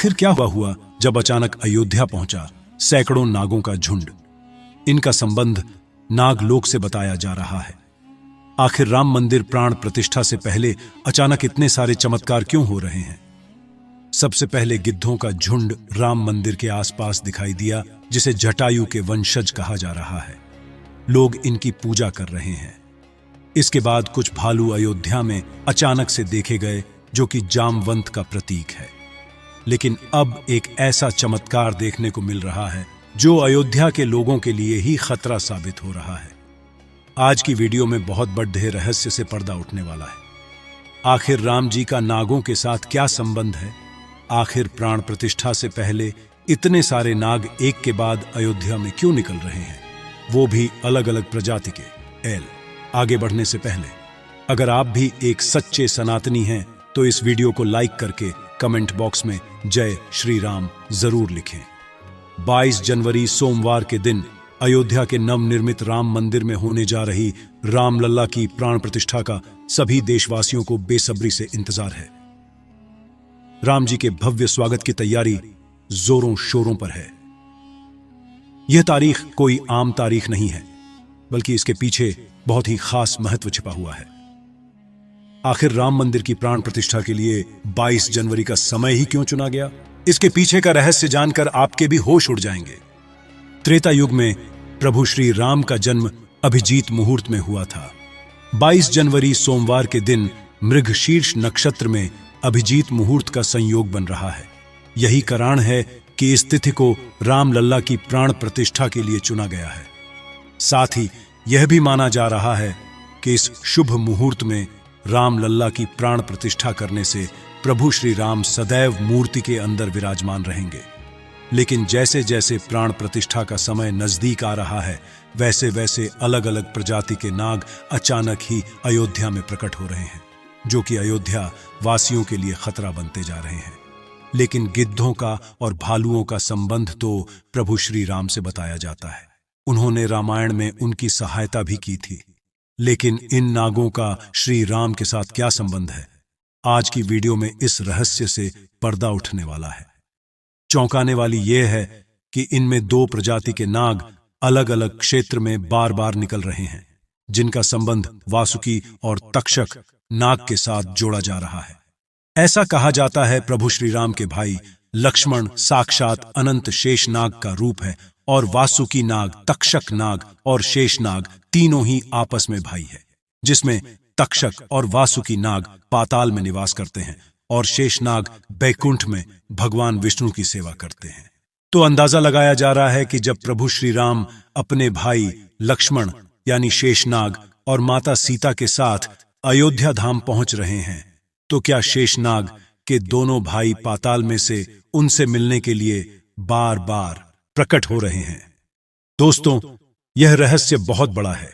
आखिर क्या हुआ जब अचानक अयोध्या पहुंचा सैकड़ों नागों का झुंड। इनका संबंध नागलोक से बताया जा रहा है। आखिर राम मंदिर प्राण प्रतिष्ठा से पहले अचानक इतने सारे चमत्कार क्यों हो रहे हैं? सबसे पहले गिद्धों का झुंड राम मंदिर के आसपास दिखाई दिया, जिसे जटायु के वंशज कहा जा रहा है। लोग इनकी पूजा कर रहे हैं। इसके बाद कुछ भालू अयोध्या में अचानक से देखे गए, जो कि जामवंत का प्रतीक है। लेकिन अब एक ऐसा चमत्कार देखने को मिल रहा है जो अयोध्या के लोगों के लिए ही खतरा साबित हो रहा है। आज की वीडियो में बहुत बड़े रहस्य से पर्दा उठने वाला है। आखिर राम जी का नागों के साथ क्या संबंध है? आखिर प्राण प्रतिष्ठा से पहले इतने सारे नाग एक के बाद अयोध्या में क्यों निकल रहे हैं, वो भी अलग अलग प्रजाति के? आगे बढ़ने से पहले अगर आप भी एक सच्चे सनातनी हैं तो इस वीडियो को लाइक करके कमेंट बॉक्स में जय श्री राम जरूर लिखें। 22 जनवरी सोमवार के दिन अयोध्या के नवनिर्मित राम मंदिर में होने जा रही रामलला की प्राण प्रतिष्ठा का सभी देशवासियों को बेसब्री से इंतजार है। राम जी के भव्य स्वागत की तैयारी जोरों शोरों पर है। यह तारीख कोई आम तारीख नहीं है, बल्कि इसके पीछे बहुत ही खास महत्व छिपा हुआ है। आखिर राम मंदिर की प्राण प्रतिष्ठा के लिए 22 जनवरी का समय ही क्यों चुना गया? इसके पीछे का रहस्य जानकर आपके भी होश उड़ जाएंगे। त्रेता युग में प्रभु श्री राम का जन्म अभिजीत मुहूर्त में हुआ था। 22 जनवरी सोमवार के दिन मृगशीर्ष नक्षत्र में अभिजीत मुहूर्त का संयोग बन रहा है। यही कारण है कि इस तिथि को रामलला की प्राण प्रतिष्ठा के लिए चुना गया है। साथ ही यह भी माना जा रहा है कि इस शुभ मुहूर्त में रामलला की प्राण प्रतिष्ठा करने से प्रभु श्री राम सदैव मूर्ति के अंदर विराजमान रहेंगे। लेकिन जैसे जैसे प्राण प्रतिष्ठा का समय नजदीक आ रहा है, वैसे वैसे अलग अलग प्रजाति के नाग अचानक ही अयोध्या में प्रकट हो रहे हैं, जो कि अयोध्या वासियों के लिए खतरा बनते जा रहे हैं। लेकिन गिद्धों का और भालुओं का संबंध तो प्रभु श्री राम से बताया जाता है। उन्होंने रामायण में उनकी सहायता भी की थी। लेकिन इन नागों का श्री राम के साथ क्या संबंध है? आज की वीडियो में इस रहस्य से पर्दा उठने वाला है। चौंकाने वाली यह है कि इनमें 2 प्रजाति के नाग अलग अलग क्षेत्र में बार बार निकल रहे हैं, जिनका संबंध वासुकी और तक्षक नाग के साथ जोड़ा जा रहा है। ऐसा कहा जाता है प्रभु श्री राम के भाई लक्ष्मण साक्षात अनंत शेष नाग का रूप है और वासुकी नाग, तक्षक नाग और शेष नाग तीनों ही आपस में भाई है, जिसमें तक्षक और वासुकी नाग पाताल में निवास करते हैं और शेषनाग बैकुंठ में भगवान विष्णु की सेवा करते हैं। तो अंदाजा लगाया जा रहा है कि जब प्रभु श्री राम अपने भाई लक्ष्मण यानी शेषनाग और माता सीता के साथ अयोध्या धाम पहुंच रहे हैं, तो क्या शेषनाग के दोनों भाई पाताल में से उनसे मिलने के लिए बार बार प्रकट हो रहे हैं? दोस्तों, यह रहस्य बहुत बड़ा है,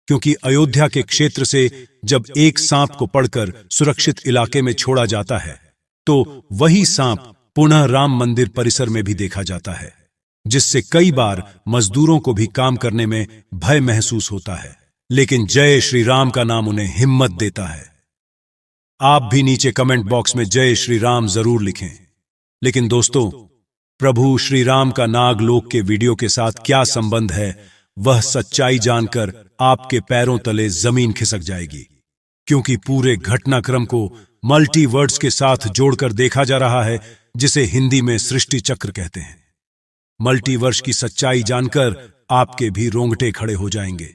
क्योंकि अयोध्या के क्षेत्र से जब एक सांप को पकड़कर सुरक्षित इलाके में छोड़ा जाता है, तो वही सांप पुनः राम मंदिर परिसर में भी देखा जाता है, जिससे कई बार मजदूरों को भी काम करने में भय महसूस होता है। लेकिन जय श्री राम का नाम उन्हें हिम्मत देता है। आप भी नीचे कमेंट बॉक्स में जय श्री राम जरूर लिखें। लेकिन दोस्तों, प्रभु श्री राम का नागलोक के वीडियो के साथ क्या संबंध है, वह सच्चाई जानकर आपके पैरों तले जमीन खिसक जाएगी, क्योंकि पूरे घटनाक्रम को मल्टीवर्ड्स के साथ जोड़कर देखा जा रहा है, जिसे हिंदी में सृष्टि चक्र कहते हैं। मल्टीवर्स की सच्चाई जानकर आपके भी रोंगटे खड़े हो जाएंगे।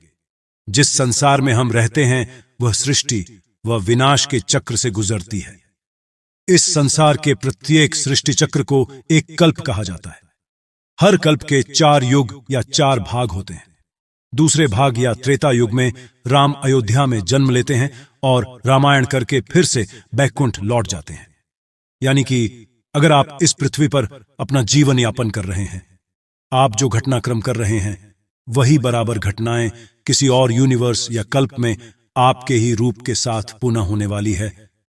जिस संसार में हम रहते हैं वह सृष्टि व विनाश के चक्र से गुजरती है। इस संसार के प्रत्येक सृष्टि चक्र को एक कल्प कहा जाता है। हर कल्प के 4 युग या 4 भाग होते हैं। दूसरे भाग या त्रेता युग में राम अयोध्या में जन्म लेते हैं और रामायण करके फिर से बैकुंठ लौट जाते हैं। यानी कि अगर आप इस पृथ्वी पर अपना जीवन यापन कर रहे हैं, आप जो घटनाक्रम कर रहे हैं, वही बराबर घटनाएं किसी और यूनिवर्स या कल्प में आपके ही रूप के साथ पुनः होने वाली है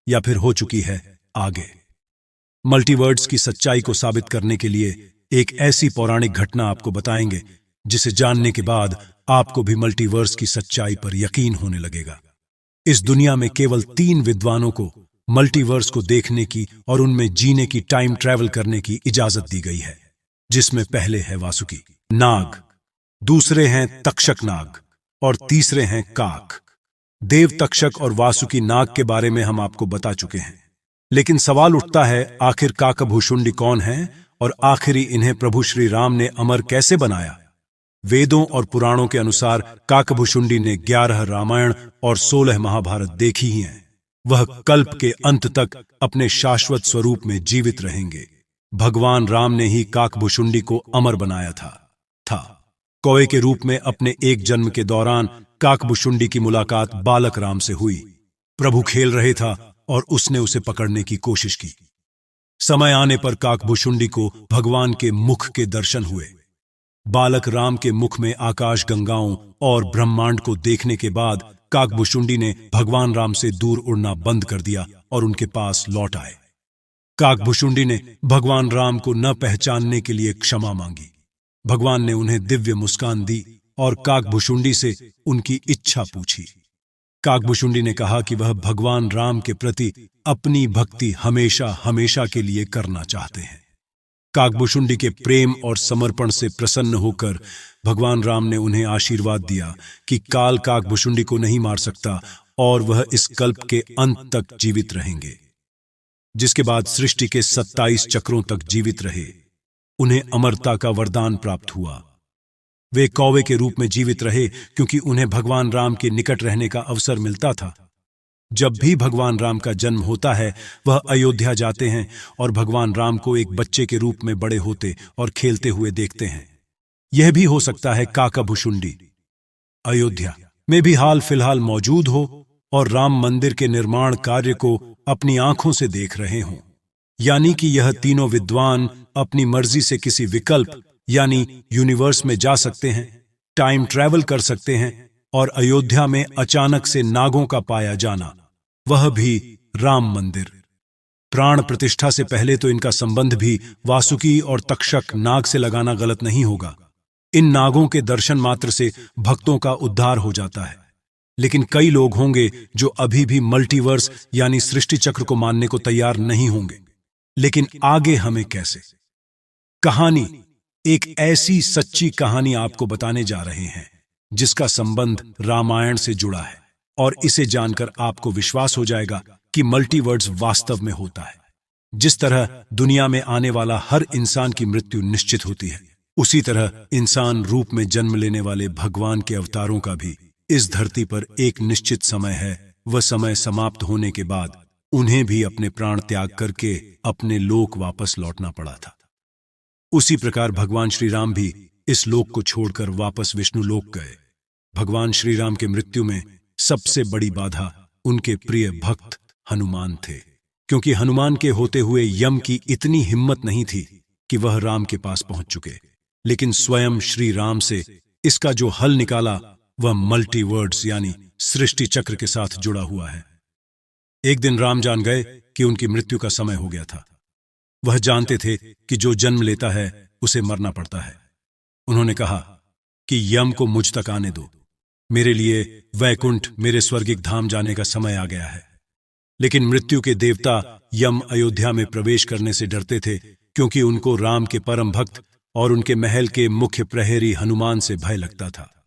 या फिर हो चुकी है आगे। मल्टीवर्ड्स की सच्चाई को साबित करने के लिए एक ऐसी पौराणिक घटना आपको बताएंगे जिसे जानने के बाद आपको भी मल्टीवर्स की सच्चाई पर यकीन होने लगेगा। इस दुनिया में केवल 3 विद्वानों को मल्टीवर्स को देखने की और उनमें जीने की, टाइम ट्रैवल करने की इजाजत दी गई है, जिसमें पहले है वासुकी नाग, दूसरे हैं तक्षक नाग और तीसरे हैं काक। देव तक्षक और वासुकी नाग के बारे में हम आपको बता चुके हैं, लेकिन सवाल उठता है आखिर काकभुशुंडी कौन है और आखिरी इन्हें प्रभु श्री राम ने अमर कैसे बनाया। वेदों और पुराणों के अनुसार काकभुशुंडी ने 11 रामायण और 16 महाभारत देखी ही हैं। वह कल्प के अंत तक अपने शाश्वत स्वरूप में जीवित रहेंगे। भगवान राम ने ही काकभुशुंडी को अमर बनाया था। कौवे के रूप में अपने एक जन्म के दौरान काकभुशुंडी की मुलाकात बालक राम से हुई। प्रभु खेल रहे था और उसने उसे पकड़ने की कोशिश की। समय आने पर काकभुशुंडी को भगवान के मुख के दर्शन हुए। बालक राम के मुख में आकाश गंगाओं और ब्रह्मांड को देखने के बाद काकभुशुंडी ने भगवान राम से दूर उड़ना बंद कर दिया और उनके पास लौट आए। काकभुशुंडी ने भगवान राम को न पहचानने के लिए क्षमा मांगी। भगवान ने उन्हें दिव्य मुस्कान दी और काकभुशुंडी से उनकी इच्छा पूछी। काकभुशुंडी ने कहा कि वह भगवान राम के प्रति अपनी भक्ति हमेशा हमेशा के लिए करना चाहते हैं। काकभुशुंडी के प्रेम और समर्पण से प्रसन्न होकर भगवान राम ने उन्हें आशीर्वाद दिया कि काल काकभुशुंडी को नहीं मार सकता और वह इस कल्प के अंत तक जीवित रहेंगे। जिसके बाद सृष्टि के 27 चक्रों तक जीवित रहे। उन्हें अमरता का वरदान प्राप्त हुआ। वे कौवे के रूप में जीवित रहे क्योंकि उन्हें भगवान राम के निकट रहने का अवसर मिलता था। जब भी भगवान राम का जन्म होता है वह अयोध्या जाते हैं और भगवान राम को एक बच्चे के रूप में बड़े होते और खेलते हुए देखते हैं। यह भी हो सकता है काकभुशुंडी अयोध्या में भी हाल फिलहाल मौजूद हो और राम मंदिर के निर्माण कार्य को अपनी आंखों से देख रहे हों। यानी कि यह तीनों विद्वान अपनी मर्जी से किसी विकल्प यानी यूनिवर्स में जा सकते हैं, टाइम ट्रैवल कर सकते हैं और अयोध्या में अचानक से नागों का पाया जाना, वह भी राम मंदिर। प्राण प्रतिष्ठा से पहले तो इनका संबंध भी वासुकी और तक्षक नाग से लगाना गलत नहीं होगा। इन नागों के दर्शन मात्र से भक्तों का उद्धार हो जाता है। लेकिन कई लोग होंगे जो अभी भी मल्टीवर्स यानी सृष्टि चक्र को मानने को तैयार नहीं होंगे। लेकिन आगे हमें कैसे? कहानी, एक ऐसी सच्ची कहानी आपको बताने जा रहे हैं जिसका संबंध रामायण से जुड़ा है और इसे जानकर आपको विश्वास हो जाएगा कि मल्टीवर्स वास्तव में होता है। जिस तरह दुनिया में आने वाला हर इंसान की मृत्यु निश्चित होती है, उसी तरह इंसान रूप में जन्म लेने वाले भगवान के अवतारों का भी इस धरती पर एक निश्चित समय है। वह समय समाप्त होने के बाद उन्हें भी अपने प्राण त्याग करके अपने लोक वापस लौटना पड़ा था। उसी प्रकार भगवान श्री राम भी इस लोक को छोड़कर वापस विष्णु लोक गए। भगवान श्री राम के मृत्यु में सबसे बड़ी बाधा उनके प्रिय भक्त हनुमान थे, क्योंकि हनुमान के होते हुए यम की इतनी हिम्मत नहीं थी कि वह राम के पास पहुंच चुके। लेकिन स्वयं श्री राम से इसका जो हल निकाला वह मल्टीवर्ड्स यानी सृष्टि चक्र के साथ जुड़ा हुआ है। एक दिन राम जान गए कि उनकी मृत्यु का समय हो गया था। वह जानते थे कि जो जन्म लेता है उसे मरना पड़ता है। उन्होंने कहा कि यम को मुझ तक आने दो, मेरे लिए वैकुंठ, मेरे स्वर्गिक धाम जाने का समय आ गया है। लेकिन मृत्यु के देवता यम अयोध्या में प्रवेश करने से डरते थे, क्योंकि उनको राम के परम भक्त और उनके महल के मुख्य प्रहरी हनुमान से भय लगता था।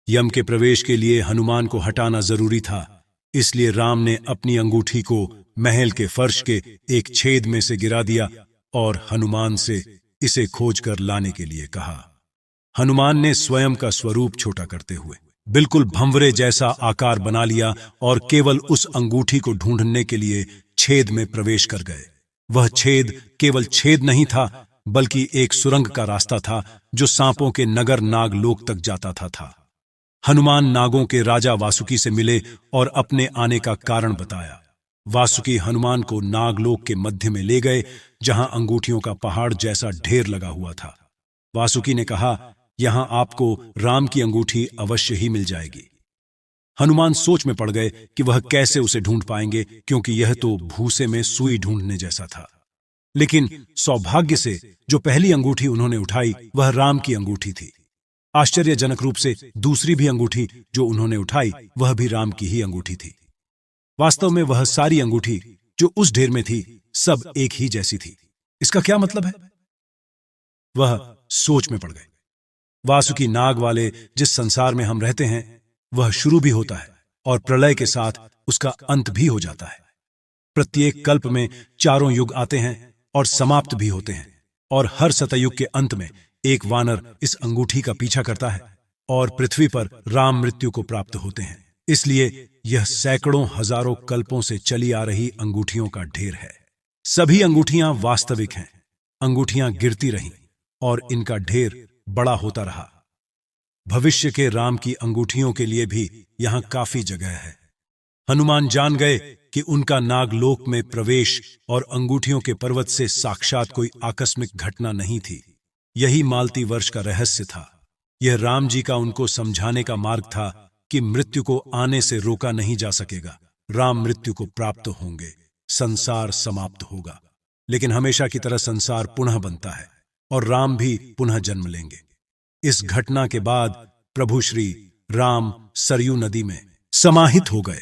यम के प्रवेश के लिए हनुमान को हटाना जरूरी था, इसलिए राम ने अपनी अंगूठी को महल के फर्श के एक छेद में से गिरा दिया और हनुमान से इसे खोजकर लाने के लिए कहा। हनुमान ने स्वयं का स्वरूप छोटा करते हुए बिल्कुल भंवरे जैसा आकार बना लिया और केवल उस अंगूठी को ढूंढने के लिए छेद में प्रवेश कर गए। वह छेद केवल छेद नहीं था, बल्कि एक सुरंग का रास्ता था जो सांपों के नगर नागलोक तक जाता था। हनुमान नागों के राजा वासुकी से मिले और अपने आने का कारण बताया। वासुकी हनुमान को नागलोक के मध्य में ले गए, जहां अंगूठियों का पहाड़ जैसा ढेर लगा हुआ था। वासुकी ने कहा, यहां आपको राम की अंगूठी अवश्य ही मिल जाएगी। हनुमान सोच में पड़ गए कि वह कैसे उसे ढूंढ पाएंगे, क्योंकि यह तो भूसे में सुई ढूंढने जैसा था। लेकिन सौभाग्य से जो पहली अंगूठी उन्होंने उठाई वह राम की अंगूठी थी। आश्चर्यजनक रूप से दूसरी भी अंगूठी जो उन्होंने उठाई वह भी राम की ही अंगूठी थी। वास्तव में वह सारी अंगूठी जो उस ढेर में थी सब एक ही जैसी थी। इसका क्या मतलब है? वह सोच में पड़ गए। वासुकी नाग वाले जिस संसार में हम रहते हैं वह शुरू भी होता है और प्रलय के साथ उसका अंत भी हो जाता है। प्रत्येक कल्प में चारों युग आते हैं और समाप्त भी होते हैं, और हर सतयुग के अंत में एक वानर इस अंगूठी का पीछा करता है और पृथ्वी पर राम मृत्यु को प्राप्त होते हैं। इसलिए यह सैकड़ों हजारों कल्पों से चली आ रही अंगूठियों का ढेर है। सभी अंगूठियां वास्तविक हैं। अंगूठियां गिरती रहीं और इनका ढेर बड़ा होता रहा। भविष्य के राम की अंगूठियों के लिए भी यहां काफी जगह है। हनुमान जान गए कि उनका नागलोक में प्रवेश और अंगूठियों के पर्वत से साक्षात कोई आकस्मिक घटना नहीं थी। यही मालती वर्ष का रहस्य था। यह राम जी का उनको समझाने का मार्ग था कि मृत्यु को आने से रोका नहीं जा सकेगा। राम मृत्यु को प्राप्त होंगे, संसार समाप्त होगा, लेकिन हमेशा की तरह संसार पुनः बनता है और राम भी पुनः जन्म लेंगे। इस घटना के बाद प्रभु श्री राम सरयू नदी में समाहित हो गए।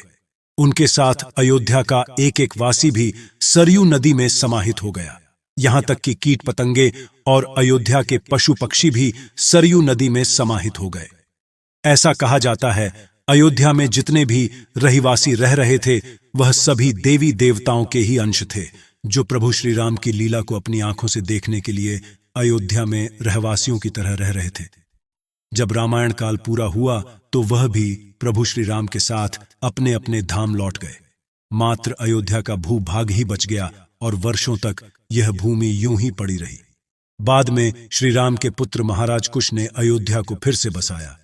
उनके साथ अयोध्या का एक एक वासी भी सरयू नदी में समाहित हो गया। यहां तक कि कीट पतंगे और अयोध्या के पशु पक्षी भी सरयू नदी में समाहित हो गए। ऐसा कहा जाता है अयोध्या में जितने भी रहिवासी रह रहे थे वह सभी देवी देवताओं के ही अंश थे, जो प्रभु श्री राम की लीला को अपनी आंखों से देखने के लिए अयोध्या में रहवासियों की तरह रह रहे थे। जब रामायण काल पूरा हुआ तो वह भी प्रभु श्री राम के साथ अपने अपने धाम लौट गए। मात्र अयोध्या का भूभाग ही बच गया और वर्षों तक यह भूमि यूं ही पड़ी रही। बाद में श्री राम के पुत्र महाराज कुश ने अयोध्या को फिर से बसाया।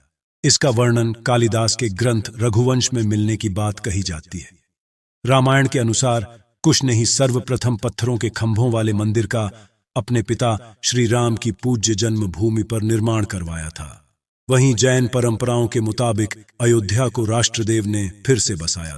इसका वर्णन कालिदास के ग्रंथ रघुवंश में मिलने की बात कही जाती है। रामायण के अनुसार कुश ने ही सर्वप्रथम पत्थरों के खंभों वाले मंदिर का अपने पिता श्री राम की पूज्य जन्मभूमि पर निर्माण करवाया था। वहीं जैन परंपराओं के मुताबिक अयोध्या को राष्ट्रदेव ने फिर से बसाया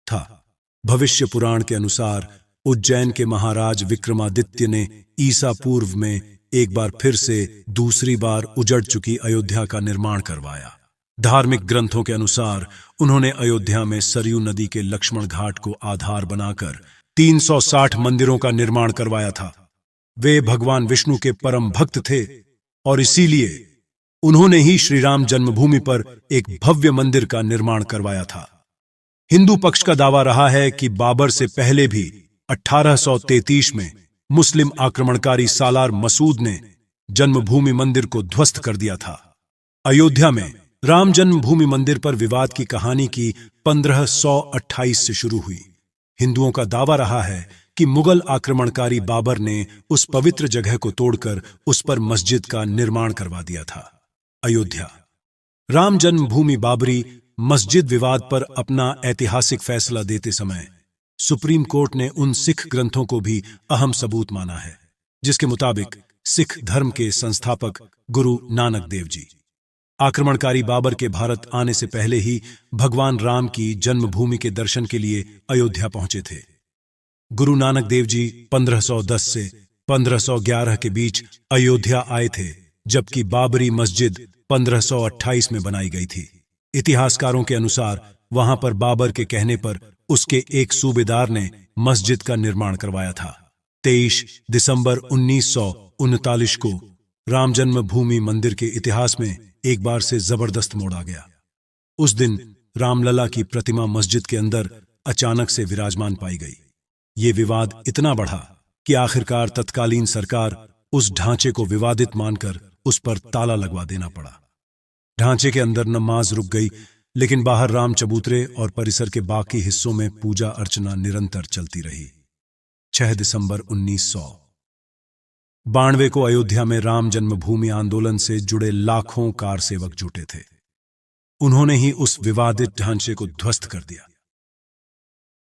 था। भविष्य पुराण के अनुसार उज्जैन के महाराज विक्रमादित्य ने ईसा पूर्व में एक बार फिर से दूसरी बार उजड़ चुकी अयोध्या का निर्माण करवाया। धार्मिक ग्रंथों के अनुसार उन्होंने अयोध्या में सरयू नदी के लक्ष्मण घाट को आधार बनाकर 360 मंदिरों का निर्माण करवाया था। वे भगवान विष्णु के परम भक्त थे और इसीलिए उन्होंने ही श्री राम जन्मभूमि पर एक भव्य मंदिर का निर्माण करवाया था। हिंदू पक्ष का दावा रहा है कि बाबर से पहले भी 1833 में मुस्लिम आक्रमणकारी सालार मसूद ने जन्मभूमि मंदिर को ध्वस्त कर दिया था। अयोध्या में राम जन्मभूमि मंदिर पर विवाद की कहानी की 1528 से शुरू हुई। हिंदुओं का दावा रहा है कि मुगल आक्रमणकारी बाबर ने उस पवित्र जगह को तोड़कर उस पर मस्जिद का निर्माण करवा दिया था। अयोध्या राम जन्मभूमि बाबरी मस्जिद विवाद पर अपना ऐतिहासिक फैसला देते समय सुप्रीम कोर्ट ने उन सिख ग्रंथों को भी अहम सबूत माना है, जिसके मुताबिक सिख धर्म के संस्थापक गुरु नानक देव जी आक्रमणकारी बाबर के भारत आने से पहले ही भगवान राम की जन्मभूमि के दर्शन के लिए अयोध्या पहुंचे थे। गुरु नानक देव जी 1510 से 1511 के बीच अयोध्या आए थे, जबकि बाबरी मस्जिद 1528 में बनाई गई थी। इतिहासकारों के अनुसार वहां पर बाबर के कहने पर उसके एक सूबेदार ने मस्जिद का निर्माण करवाया था। 23 दिसंबर 1939 को राम जन्मभूमि मंदिर के इतिहास में एक बार से जबरदस्त मोड़ आ गया। उस दिन रामलला की प्रतिमा मस्जिद के अंदर अचानक से विराजमान पाई गई। ये विवाद इतना बढ़ा कि आखिरकार तत्कालीन सरकार उस ढांचे को विवादित मानकर उस पर ताला लगवा देना पड़ा। ढांचे के अंदर नमाज रुक गई, लेकिन बाहर राम चबूतरे और परिसर के बाकी हिस्सों में पूजा अर्चना निरंतर चलती रही। 6 दिसंबर 1992 को अयोध्या में राम जन्मभूमि आंदोलन से जुड़े लाखों कार सेवक जुटे थे। उन्होंने ही उस विवादित ढांचे को ध्वस्त कर दिया।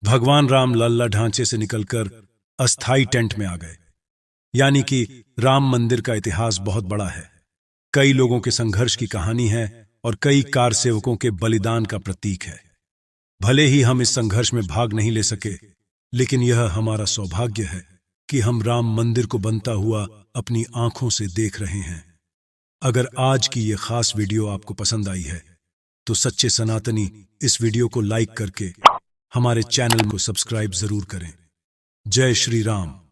भगवान राम लल्ला ढांचे से निकलकर अस्थाई टेंट में आ गए। यानी कि राम मंदिर का इतिहास बहुत बड़ा है। कई लोगों के संघर्ष की कहानी है और कई कार सेवकों के बलिदान का प्रतीक है। भले ही हम इस संघर्ष में भाग नहीं ले सके, लेकिन यह हमारा सौभाग्य है कि हम राम मंदिर को बनता हुआ अपनी आंखों से देख रहे हैं। अगर आज की यह खास वीडियो आपको पसंद आई है तो सच्चे सनातनी इस वीडियो को लाइक करके हमारे चैनल को सब्सक्राइब जरूर करें। जय श्री राम।